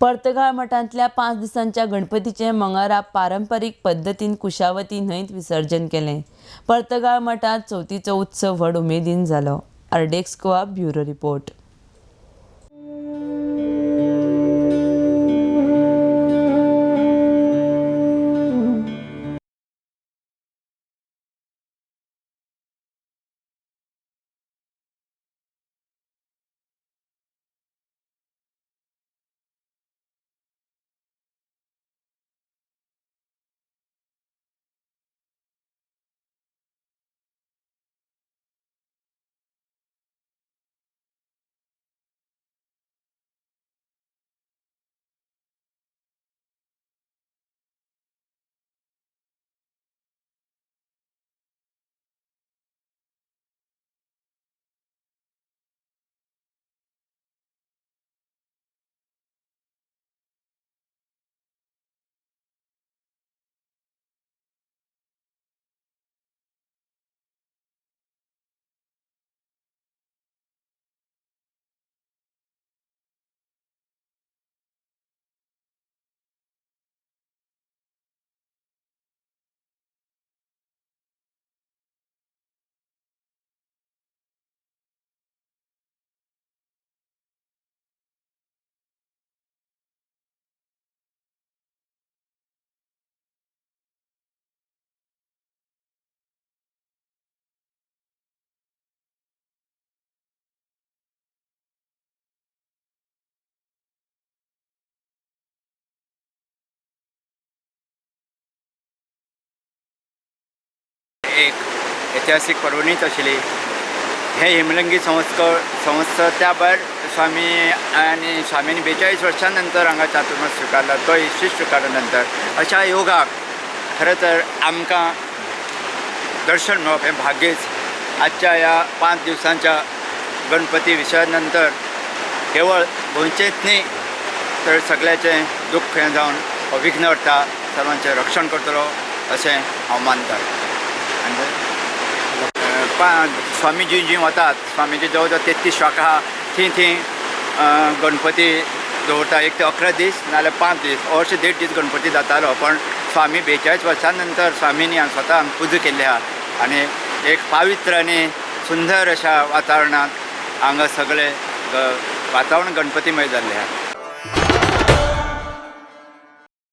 पर्तगाळ मठांतल्या 5 दिसांच्या गणपतीचें मंगळारा पारंपरीक पद्दतीन कुशावती न्हंयत विसर्जन केलें। पर्तगाळ मठांत चवथीचो उत्सव व्हड उमेदीन जालो। आरडेक्स गोवा ब्युरो रिपोर्ट। एक ऐतिहासीक पर्वणीच आशिल्ली। हे हिमलिंगी संवत्सर त्या भायर स्वामींनी 42 वर्सां नंतर हांगा चातुर्मास स्विकारला, तो शिश्य स्विकारा नंतर अशा योगाक खरं तर आमकां दर्शन मेळप हें भाग्यच। आजच्या ह्या 5 दिवसांच्या गणपती विसर्जन नंतर केवळ गोंयचेंच न्ही तर सगळ्याचें दुख्ख हें जावन हो विघ्न हरता, सर्वांचें रक्षण करतलो अशें हांव मानतां। स्वामीजी जी वतात, स्वामीजी जवळ जवळ 33 शाखा आहा, थंय गणपती दवरता। एक ते 11 दीस नाजाल्यार 5 दीस अशें 1.5 दीस गणपती जातालो, पण स्वामी 42 वर्सां नंतर स्वामींनी हांगा स्वता पुजा केल्ली आहा आनी एक पवित्र आनी सुंदर अशा वातावरणांत हांगा सगळें वातावरण गणपतीमय जाल्लें आहा।